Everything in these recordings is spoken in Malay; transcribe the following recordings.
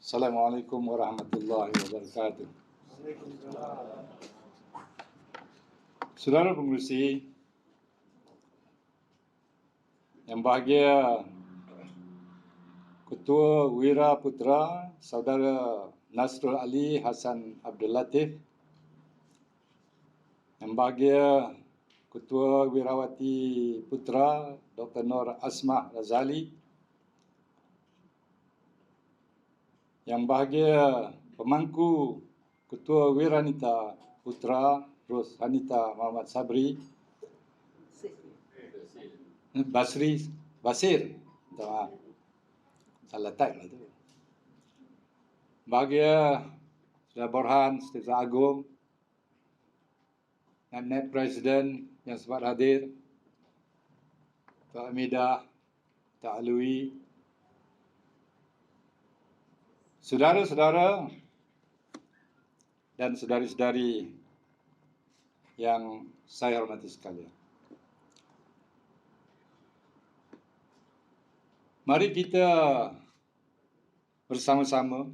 Assalamualaikum warahmatullahi wabarakatuh. Saudara pengerusi yang bahagia, Ketua Wira Putra Saudara Nasrul Ali Hassan Abdul Latif, yang bahagia Ketua Wirawati Putra Dr. Nur Asmah Razali, yang bahagia pemangku Ketua Wiranita Putra Ros Hanita Muhammad Sabri Basir, minta maaf, salah type lah tu. Bahagia Saudara Borhan Setiausaha Agung, Naib Presiden yang sempat hadir, Tuan Amidah, Tuan Alwi, saudara-saudara dan saudari-saudari yang saya hormati sekalian. Mari kita bersama-sama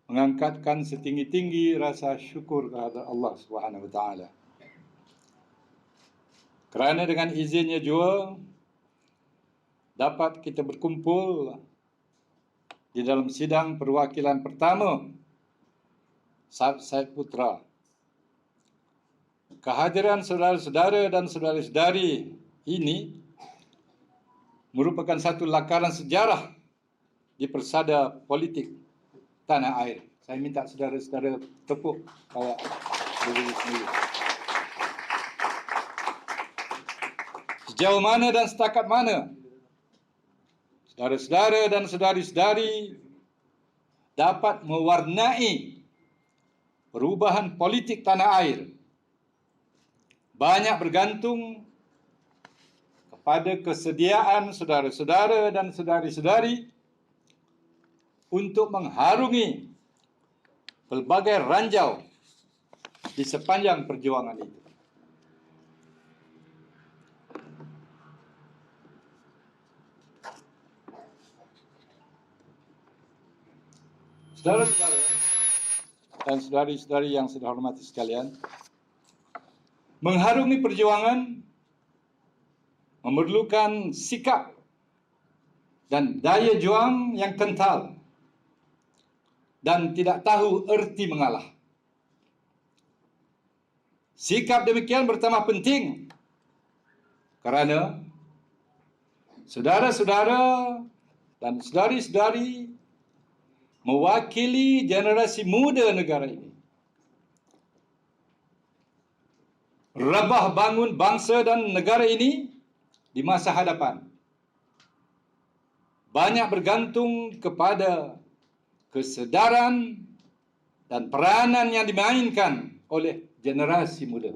mengangkatkan setinggi-tinggi rasa syukur kehadrat Allah Subhanahu Wa Taala. Kerana dengan izinnya jua dapat kita berkumpul di dalam sidang perwakilan pertama Said Putra. Kehadiran saudara-saudara dan saudari-saudari ini merupakan satu lakaran sejarah di persada politik tanah air. Saya minta saudara-saudara tepuk kayak diri sendiri. Sejauh mana dan setakat mana saudara-saudara dan saudari-saudari dapat mewarnai perubahan politik tanah air banyak bergantung kepada kesediaan saudara-saudara dan saudari-saudari untuk mengharungi pelbagai ranjau di sepanjang perjuangan itu. Saudara-saudara dan saudari-saudari yang saya hormati sekalian, mengharungi perjuangan memerlukan sikap dan daya juang yang kental dan tidak tahu erti mengalah. Sikap demikian bertambah penting kerana saudara-saudara dan saudari-saudari mewakili generasi muda negara ini. Rebah bangun bangsa dan negara ini di masa hadapan banyak bergantung kepada kesedaran dan peranan yang dimainkan oleh generasi muda.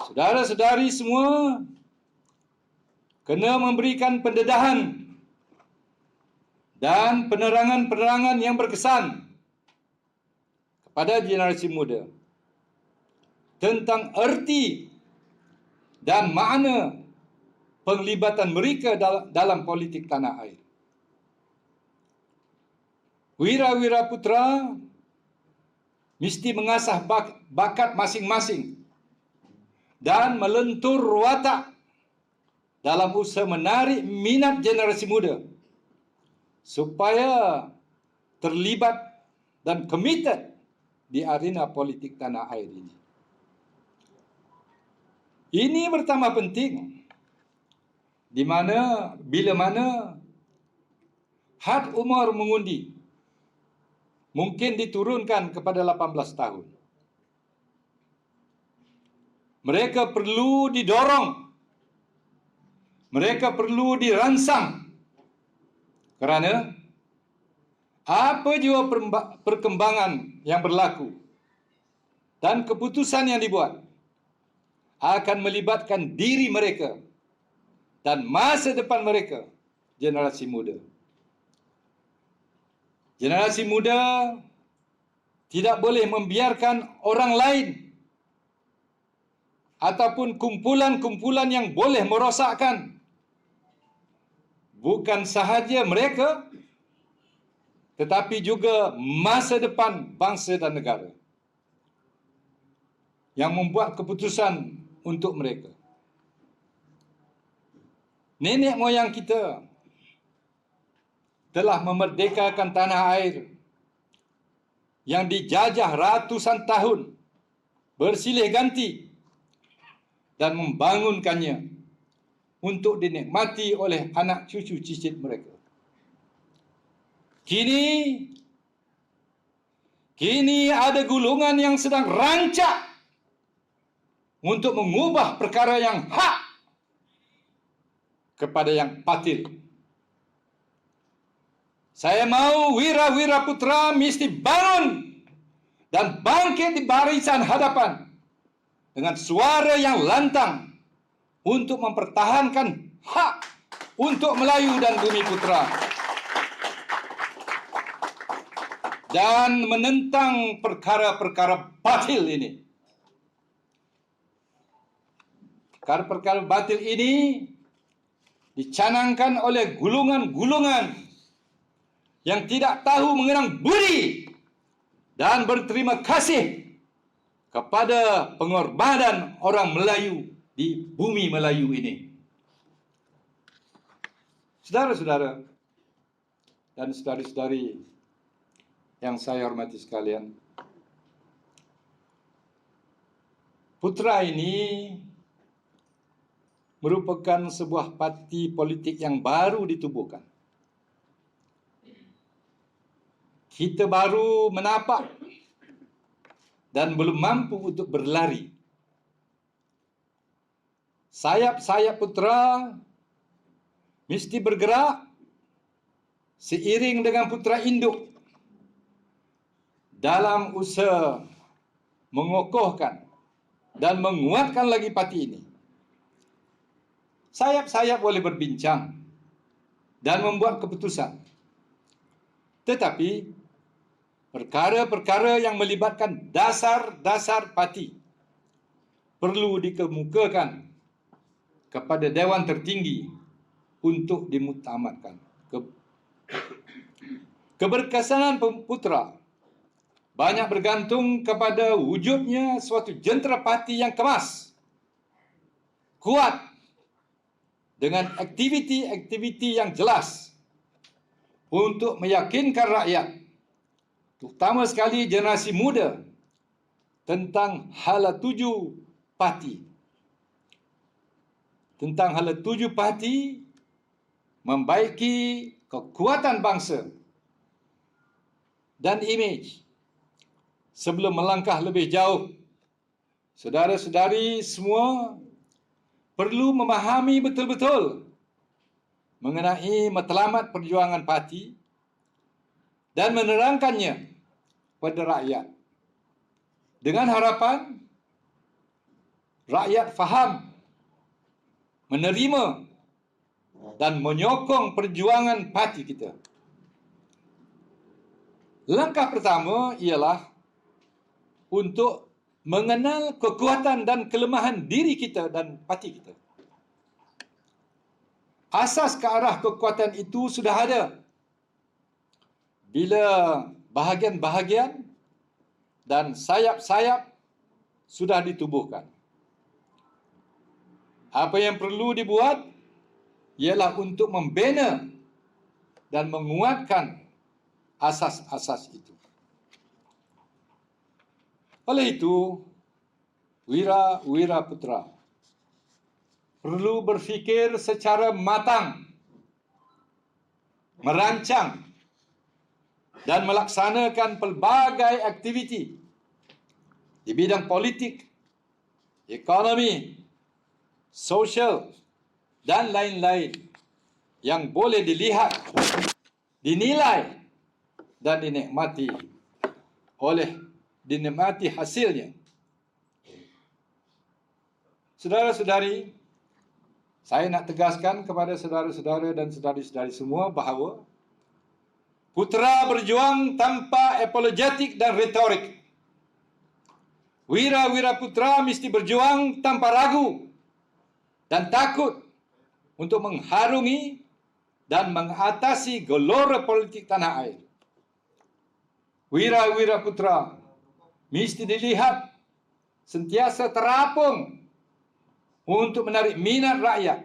Saudara-saudari semua kena memberikan pendedahan dan penerangan-penerangan yang berkesan kepada generasi muda tentang erti dan makna penglibatan mereka dalam politik tanah air. Wira-wira putra mesti mengasah bakat masing-masing dan melentur watak dalam usaha menarik minat generasi muda supaya terlibat dan committed di arena politik tanah air ini. Ini bertambah penting bila mana had umur mengundi mungkin diturunkan kepada 18 tahun. Mereka perlu didorong, mereka perlu dirangsang kerana apa jua perkembangan yang berlaku dan keputusan yang dibuat akan melibatkan diri mereka dan masa depan mereka, generasi muda. Generasi muda tidak boleh membiarkan orang lain ataupun kumpulan-kumpulan yang boleh merosakkan bukan sahaja mereka, tetapi juga masa depan bangsa dan negara yang membuat keputusan untuk mereka. Nenek moyang kita telah memerdekakan tanah air yang dijajah ratusan tahun bersilih ganti dan membangunkannya untuk dinikmati oleh anak cucu cicit mereka. Kini ada gulungan yang sedang rancak untuk mengubah perkara yang hak kepada yang batil. Saya mau wira-wira putra mesti bangun dan bangkit di barisan hadapan dengan suara yang lantang untuk mempertahankan hak untuk Melayu dan Bumi Putra dan menentang perkara-perkara batil ini. Perkara-perkara batil ini dicanangkan oleh gulungan-gulungan yang tidak tahu mengenang budi dan berterima kasih kepada pengorbanan orang Melayu di bumi Melayu ini. Saudara-saudara dan saudari-saudari yang saya hormati sekalian, Putra ini merupakan sebuah parti politik yang baru ditubuhkan. Kita baru menapak dan belum mampu untuk berlari. Sayap-sayap Putra mesti bergerak seiring dengan putra induk dalam usaha mengokohkan dan menguatkan lagi parti ini. Sayap-sayap boleh berbincang dan membuat keputusan, tetapi perkara-perkara yang melibatkan dasar-dasar parti perlu dikemukakan kepada Dewan Tertinggi untuk dimuktamadkan. Keberkesanan Putra banyak bergantung kepada wujudnya suatu jentera parti yang kemas, kuat, dengan aktiviti-aktiviti yang jelas untuk meyakinkan rakyat, terutama sekali generasi muda, tentang hala tuju parti. Tentang hala tuju parti membaiki kekuatan bangsa dan imej. Sebelum melangkah lebih jauh, saudara-saudari semua perlu memahami betul-betul mengenai matlamat perjuangan parti dan menerangkannya kepada rakyat, dengan harapan rakyat faham, menerima dan menyokong perjuangan parti kita. Langkah pertama ialah untuk mengenal kekuatan dan kelemahan diri kita dan parti kita. Asas ke arah kekuatan itu sudah ada bila bahagian-bahagian dan sayap-sayap sudah ditubuhkan. Apa yang perlu dibuat ialah untuk membina dan menguatkan asas-asas itu. Oleh itu, wira-wira putra perlu berfikir secara matang, merancang dan melaksanakan pelbagai aktiviti di bidang politik, ekonomi, sosial, dan lain-lain yang boleh dilihat, dinilai, dan dinikmati hasilnya. Saudara-saudari, saya nak tegaskan kepada saudara-saudara dan saudari-saudari semua bahawa Putra berjuang tanpa apologetik dan retorik. Wira-wira Putra mesti berjuang tanpa ragu dan takut untuk mengharungi dan mengatasi gelora politik tanah air. Wira-wira putra mesti dilihat sentiasa terapung untuk menarik minat rakyat,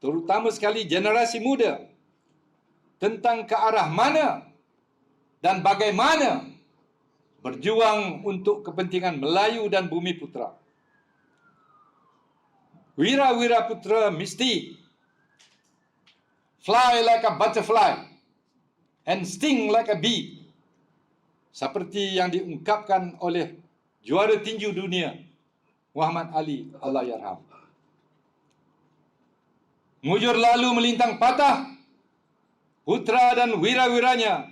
terutama sekali generasi muda, tentang ke arah mana dan bagaimana berjuang untuk kepentingan Melayu dan Bumi Putra. Wira-wira putra mesti fly like a butterfly and sting like a bee, seperti yang diungkapkan oleh juara tinju dunia Muhammad Ali, Allahyarham. Mujur lalu melintang patah, putra dan wira-wiranya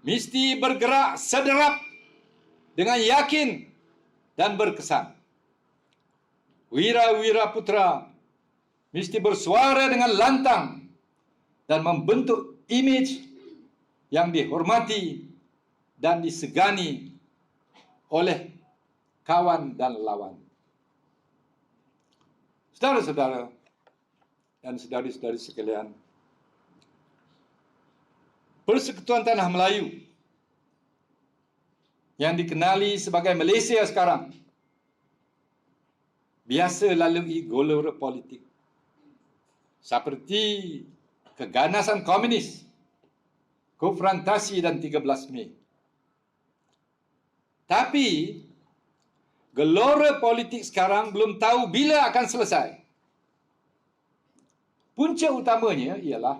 mesti bergerak sederap dengan yakin dan berkesan. Wira-wira putra mesti bersuara dengan lantang dan membentuk imej yang dihormati dan disegani oleh kawan dan lawan. Saudara-saudara dan saudari-saudari sekalian, Persekutuan Tanah Melayu yang dikenali sebagai Malaysia sekarang biasa lalui gelora politik seperti keganasan komunis, konfrontasi dan 13 Mei. Tapi gelora politik sekarang belum tahu bila akan selesai. Punca utamanya ialah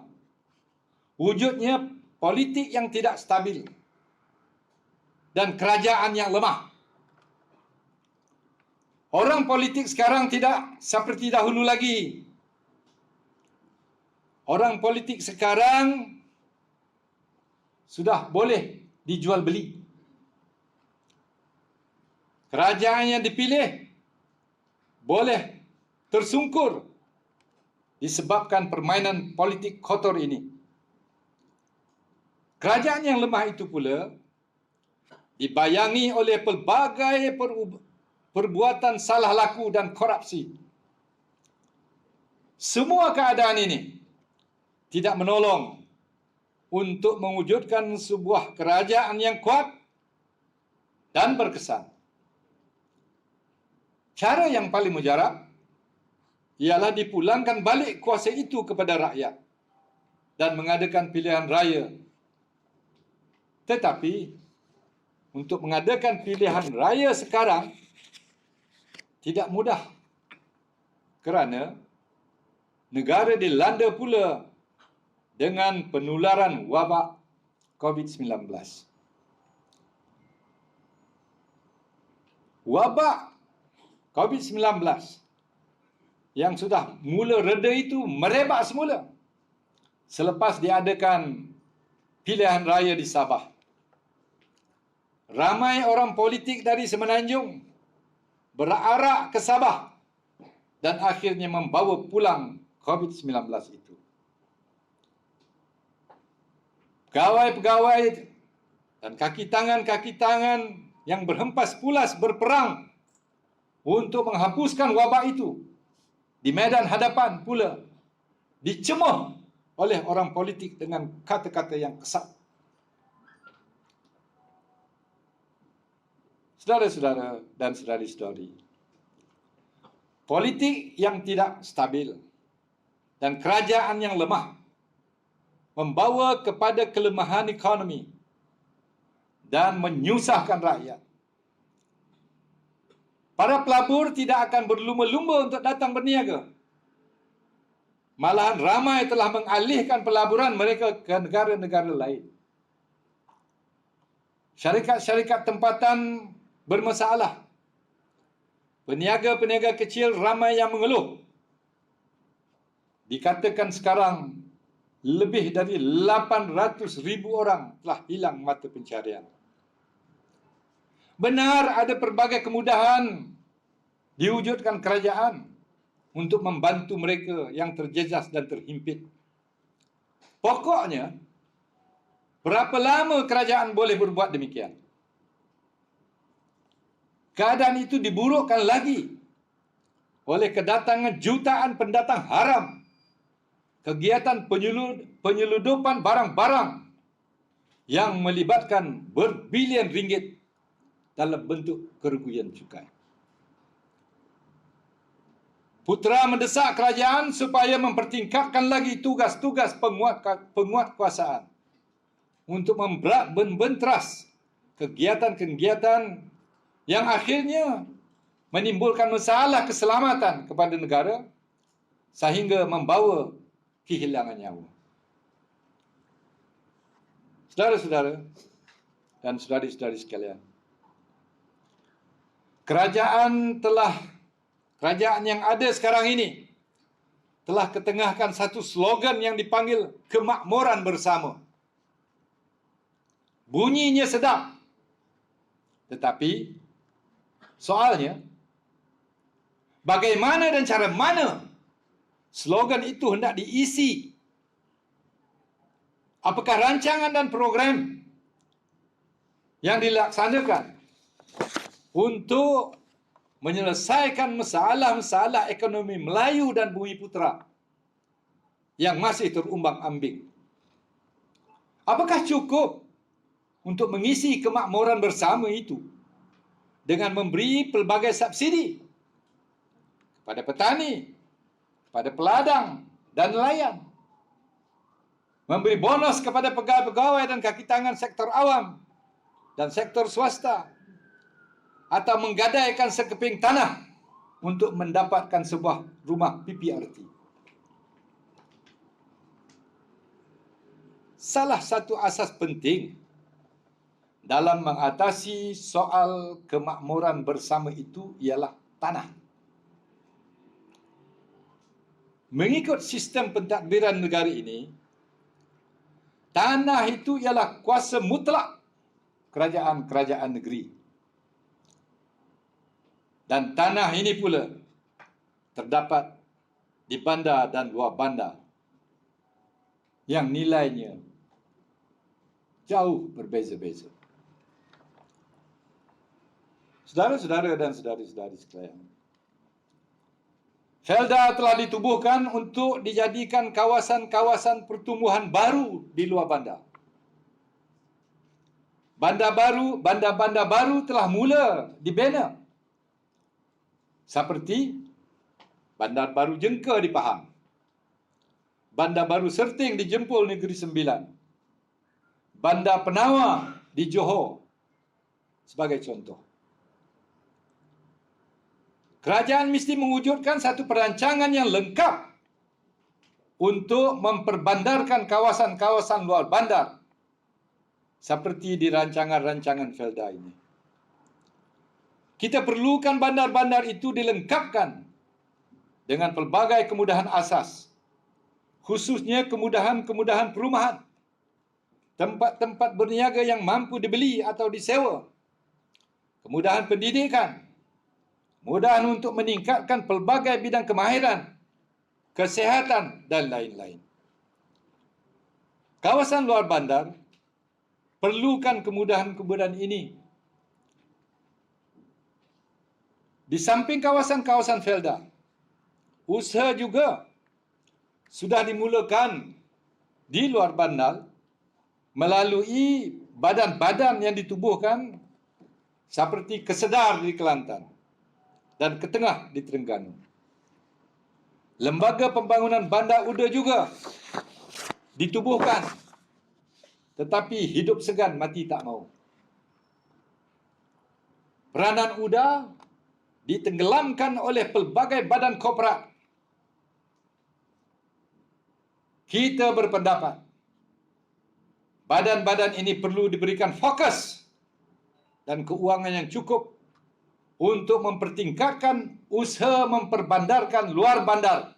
wujudnya politik yang tidak stabil dan kerajaan yang lemah. Orang politik sekarang tidak seperti dahulu lagi. Orang politik sekarang sudah boleh dijual beli. Kerajaan yang dipilih boleh tersungkur disebabkan permainan politik kotor ini. Kerajaan yang lemah itu pula dibayangi oleh pelbagai perbuatan salah laku dan korupsi. Semua keadaan ini tidak menolong untuk mewujudkan sebuah kerajaan yang kuat dan berkesan. Cara yang paling mujarab ialah dipulangkan balik kuasa itu kepada rakyat dan mengadakan pilihan raya. Tetapi untuk mengadakan pilihan raya sekarang tidak mudah kerana negara dilanda pula dengan penularan wabak COVID-19. Wabak COVID-19 yang sudah mula reda itu merebak semula selepas diadakan pilihan raya di Sabah. Ramai orang politik dari Semenanjung berarak ke Sabah dan akhirnya membawa pulang COVID-19 itu. Pegawai-pegawai dan kaki tangan yang berhempas pulas berperang untuk menghapuskan wabak itu di medan hadapan pula dicemuh oleh orang politik dengan kata-kata yang kesat. Saudara-saudara dan saudari-saudari, politik yang tidak stabil dan kerajaan yang lemah membawa kepada kelemahan ekonomi dan menyusahkan rakyat. Para pelabur tidak akan berlumba-lumba untuk datang berniaga. Malahan ramai telah mengalihkan pelaburan mereka ke negara-negara lain. Syarikat-syarikat tempatan bermasalah. Peniaga-peniaga kecil ramai yang mengeluh. Dikatakan sekarang lebih dari 800,000 orang telah hilang mata pencarian. Benar ada pelbagai kemudahan diwujudkan kerajaan untuk membantu mereka yang terjejas dan terhimpit. Pokoknya, berapa lama kerajaan boleh berbuat demikian? Keadaan itu diburukkan lagi oleh kedatangan jutaan pendatang haram kegiatan penyeludupan barang-barang yang melibatkan berbilion ringgit dalam bentuk kerugian cukai. Putra mendesak kerajaan supaya mempertingkatkan lagi tugas-tugas penguatkuasaan untuk membentras kegiatan-kegiatan yang akhirnya menimbulkan masalah keselamatan kepada negara sehingga membawa kehilangan nyawa. Saudara-saudara dan saudari-saudari sekalian, kerajaan yang ada sekarang ini telah ketengahkan satu slogan yang dipanggil kemakmuran bersama. Bunyinya sedap, tetapi soalnya bagaimana dan cara mana slogan itu hendak diisi? Apakah rancangan dan program yang dilaksanakan untuk menyelesaikan masalah-masalah ekonomi Melayu dan Bumiputera yang masih terumbang-ambing? Apakah cukup untuk mengisi kemakmuran bersama itu dengan memberi pelbagai subsidi kepada petani, kepada peladang dan nelayan, memberi bonus kepada pegawai-pegawai dan kaki tangan sektor awam dan sektor swasta, atau menggadaikan sekeping tanah untuk mendapatkan sebuah rumah PPRT? Salah satu asas penting dalam mengatasi soal kemakmuran bersama itu ialah tanah. Mengikut sistem pentadbiran negara ini, tanah itu ialah kuasa mutlak kerajaan-kerajaan negeri. Dan tanah ini pula terdapat di bandar dan luar bandar yang nilainya jauh berbeza-beza. Saudara-saudara dan saudari-saudari sekalian, Felda telah ditubuhkan untuk dijadikan kawasan-kawasan pertumbuhan baru di luar bandar. Bandar-bandar baru telah mula dibina, seperti Bandar Baru Jengka di Pahang, Bandar Baru Serting di Jempol Negeri Sembilan, Bandar Penawa di Johor sebagai contoh. Kerajaan mesti mewujudkan satu perancangan yang lengkap untuk memperbandarkan kawasan-kawasan luar bandar seperti di rancangan-rancangan Felda ini. Kita perlukan bandar-bandar itu dilengkapkan dengan pelbagai kemudahan asas, khususnya kemudahan-kemudahan perumahan, tempat-tempat berniaga yang mampu dibeli atau disewa, kemudahan pendidikan, kemudahan untuk meningkatkan pelbagai bidang kemahiran, kesehatan dan lain-lain. Kawasan luar bandar perlukan kemudahan-kemudahan ini. Di samping kawasan-kawasan Felda, usaha juga sudah dimulakan di luar bandar melalui badan-badan yang ditubuhkan seperti Kesedar di Kelantan dan Ketengah di Terengganu. Lembaga Pembangunan Bandar Uda juga ditubuhkan, tetapi hidup segan mati tak mau. Peranan Uda ditenggelamkan oleh pelbagai badan korporat. Kita berpendapat badan-badan ini perlu diberikan fokus dan keuangan yang cukup untuk mempertingkatkan usaha memperbandarkan luar bandar.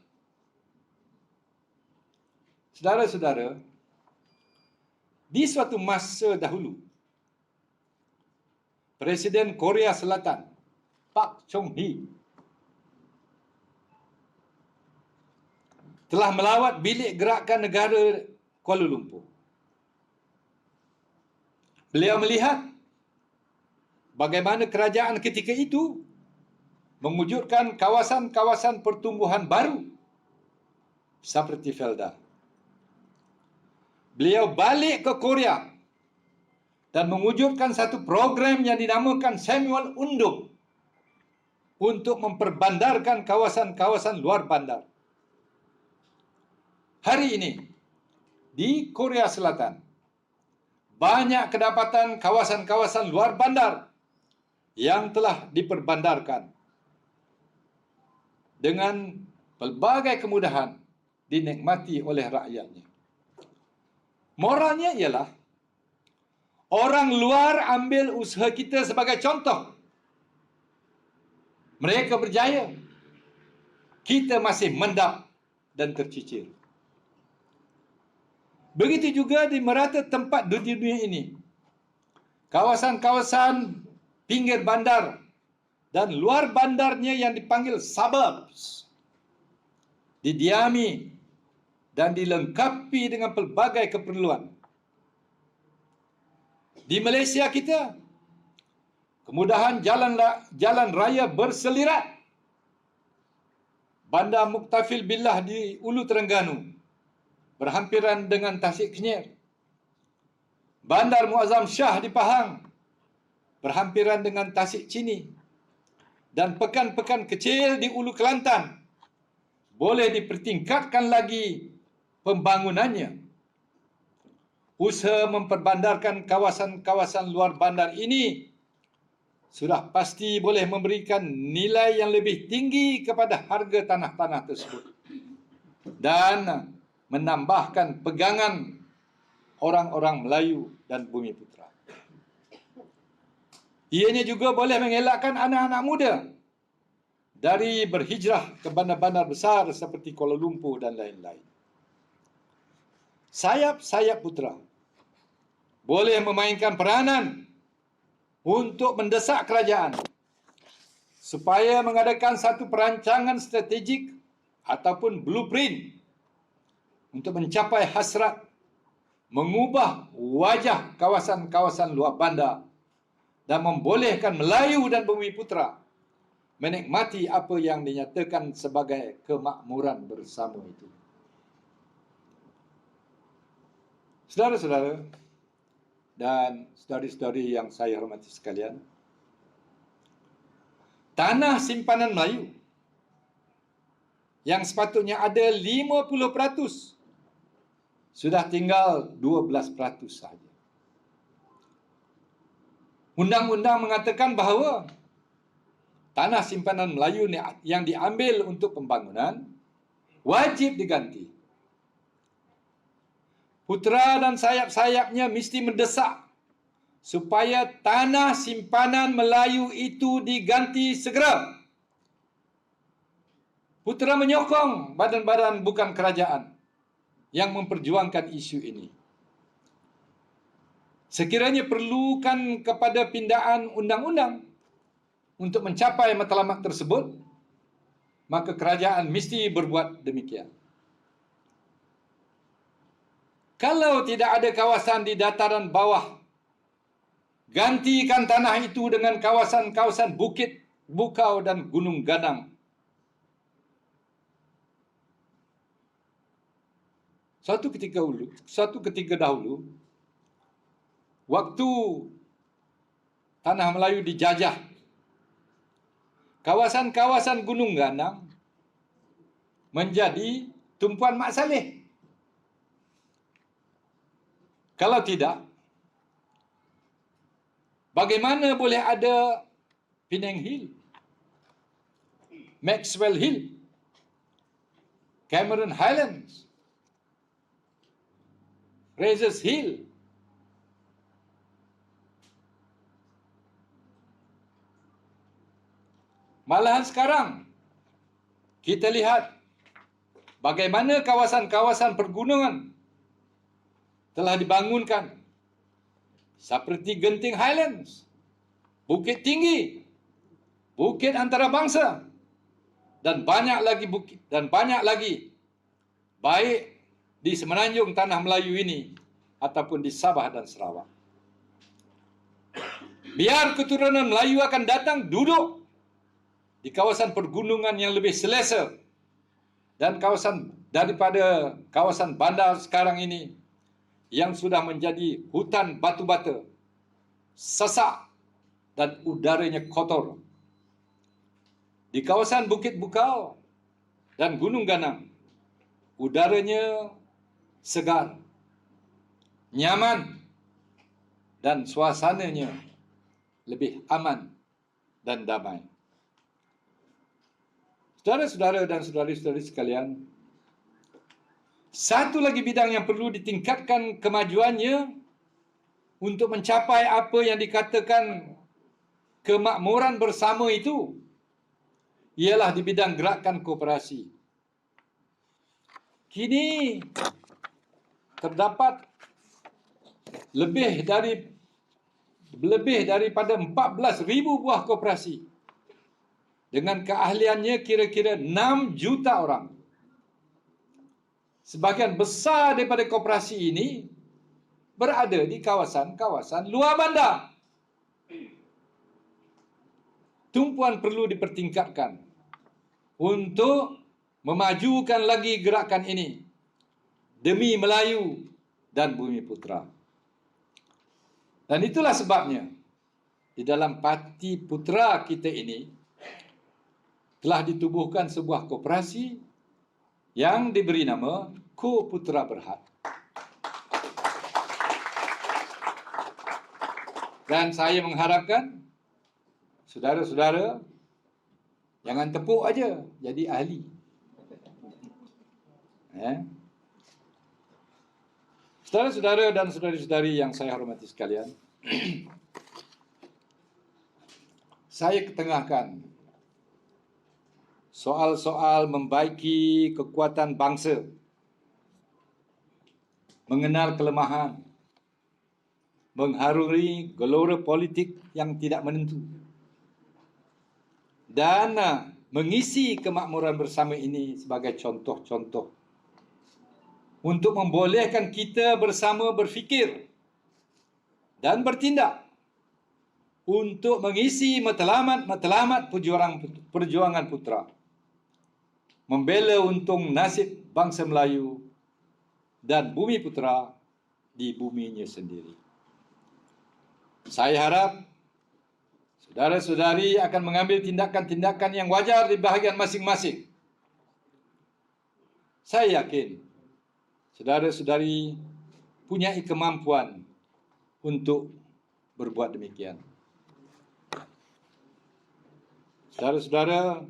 Saudara-saudara, di suatu masa dahulu, Presiden Korea Selatan Pak Chung-hee telah melawat bilik gerakan negara Kuala Lumpur. Beliau melihat bagaimana kerajaan ketika itu mewujudkan kawasan-kawasan pertumbuhan baru seperti Felda. Beliau balik ke Korea dan mewujudkan satu program yang dinamakan Samuel Undung untuk memperbandarkan kawasan-kawasan luar bandar. Hari ini, di Korea Selatan, banyak kedapatan kawasan-kawasan luar bandar yang telah diperbandarkan dengan pelbagai kemudahan dinikmati oleh rakyatnya. Moralnya ialah, orang luar ambil usaha kita sebagai contoh. Mereka berjaya. Kita masih mendap dan tercicir. Begitu juga di merata tempat di dunia ini. Kawasan-kawasan pinggir bandar dan luar bandarnya yang dipanggil suburbs didiami dan dilengkapi dengan pelbagai keperluan. Di Malaysia kita, kemudahan jalan raya berselirat. Bandar Muktafil Billah di Ulu Terengganu berhampiran dengan Tasik Kenyir. Bandar Muazzam Shah di Pahang berhampiran dengan Tasik Chini. Dan pekan-pekan kecil di Ulu Kelantan boleh dipertingkatkan lagi pembangunannya. Usaha memperbandarkan kawasan-kawasan luar bandar ini sudah pasti boleh memberikan nilai yang lebih tinggi kepada harga tanah-tanah tersebut dan menambahkan pegangan orang-orang Melayu dan Bumiputra. Ianya juga boleh mengelakkan anak-anak muda dari berhijrah ke bandar-bandar besar seperti Kuala Lumpur dan lain-lain. Sayap-sayap putra boleh memainkan peranan untuk mendesak kerajaan supaya mengadakan satu perancangan strategik ataupun blueprint untuk mencapai hasrat mengubah wajah kawasan-kawasan luar bandar dan membolehkan Melayu dan Bumiputra menikmati apa yang dinyatakan sebagai kemakmuran bersama itu. Saudara-saudara dan saudari-saudari yang saya hormati sekalian, tanah simpanan Melayu yang sepatutnya ada 50% sudah tinggal 12% sahaja. Undang-undang mengatakan bahawa tanah simpanan Melayu yang diambil untuk pembangunan wajib diganti. Putera dan sayap-sayapnya mesti mendesak supaya tanah simpanan Melayu itu diganti segera. Putera menyokong badan-badan bukan kerajaan yang memperjuangkan isu ini. Sekiranya perlukan kepada pindaan undang-undang untuk mencapai matlamat tersebut, maka kerajaan mesti berbuat demikian. Kalau tidak ada kawasan di dataran bawah, gantikan tanah itu dengan kawasan-kawasan bukit, bukau dan gunung gadang. Suatu ketika dahulu, waktu tanah Melayu dijajah, kawasan-kawasan gunung gadang menjadi tumpuan Mak Saleh. Kalau tidak, bagaimana boleh ada Penang Hill, Maxwell Hill, Cameron Highlands, Fraser's Hill, malahan sekarang kita lihat bagaimana kawasan-kawasan pergunungan telah dibangunkan seperti Genting Highlands, Bukit Tinggi, Bukit Antarabangsa dan banyak lagi baik di semenanjung tanah Melayu ini ataupun di Sabah dan Sarawak. Biar keturunan Melayu akan datang duduk di kawasan pergunungan yang lebih selesa dan kawasan daripada kawasan bandar sekarang ini yang sudah menjadi hutan batu bata, sesak dan udaranya kotor. Di kawasan Bukit Bukau dan Gunung Ganang, udaranya segar, nyaman dan suasananya lebih aman dan damai. Saudara-saudara dan saudari-saudari sekalian, satu lagi bidang yang perlu ditingkatkan kemajuannya untuk mencapai apa yang dikatakan kemakmuran bersama itu ialah di bidang gerakan koperasi. Kini terdapat lebih daripada 14,000 buah koperasi dengan keahliannya kira-kira 6 juta orang. Sebahagian besar daripada koperasi ini berada di kawasan-kawasan luar bandar. Tumpuan perlu dipertingkatkan untuk memajukan lagi gerakan ini demi Melayu dan Bumi Putra. Dan itulah sebabnya di dalam Parti Putra kita ini telah ditubuhkan sebuah koperasi yang diberi nama Ko Putra Berhad. Dan saya mengharapkan saudara-saudara jangan tepuk aja jadi ahli. Saudara-saudara dan saudari-saudari yang saya hormati sekalian, saya ketengahkan soal-soal membaiki kekuatan bangsa, mengenal kelemahan, mengharungi gelora politik yang tidak menentu, dan mengisi kemakmuran bersama ini sebagai contoh-contoh untuk membolehkan kita bersama berfikir dan bertindak untuk mengisi matlamat perjuangan putra, membela untung nasib bangsa Melayu dan Bumi Putra di buminya sendiri. Saya harap saudara-saudari akan mengambil tindakan-tindakan yang wajar di bahagian masing-masing. Saya yakin saudara-saudari punya kemampuan untuk berbuat demikian. Saudara-saudara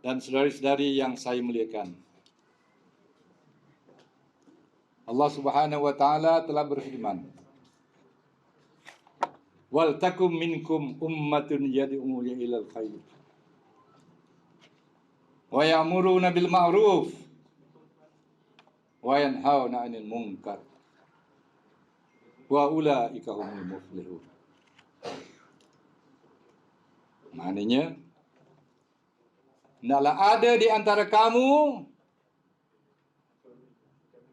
dan saudari-saudari yang saya muliakan, Allah Subhanahu wa taala telah berfirman, "Wal takum minkum ummatun yad'una ilal khair wa ya'muruna bil ma'ruf wa yanhauna 'anil munkar wa ulaika humul muflihun." Maknanya, hendaklah ada di antara kamu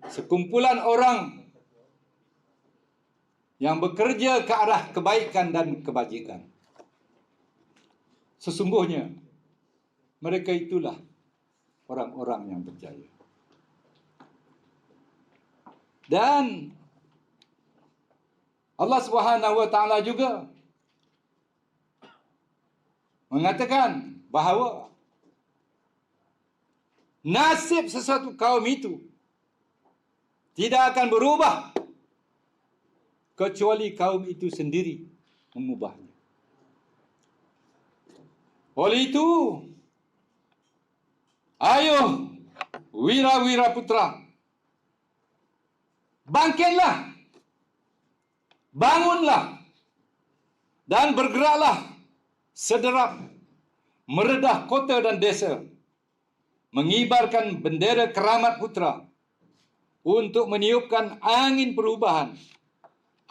sekumpulan orang yang bekerja ke arah kebaikan dan kebajikan. Sesungguhnya mereka itulah orang-orang yang berjaya. Dan Allah Subhanahu wa taala juga mengatakan bahawa nasib sesuatu kaum itu tidak akan berubah kecuali kaum itu sendiri mengubahnya. Oleh itu, ayo wira-wira putra, bangkitlah, bangunlah, dan bergeraklah sederap meredah kota dan desa, mengibarkan bendera keramat putra untuk meniupkan angin perubahan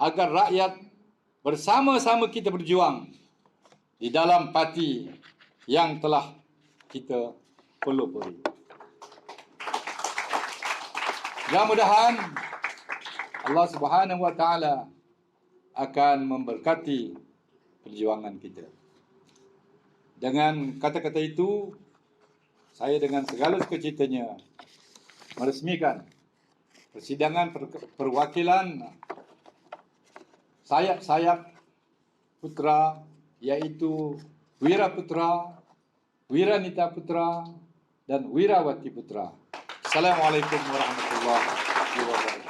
agar rakyat bersama-sama kita berjuang di dalam parti yang telah kita pelopori. Mudah-mudahan Allah Subhanahu wa taala akan memberkati perjuangan kita. Dengan kata-kata itu, saya dengan segala sukacitanya meresmikan persidangan perwakilan sayap-sayap putra, yaitu Wira Putra, Wiranita Putra, dan Wirawati Putra. Assalamualaikum warahmatullahi wabarakatuh.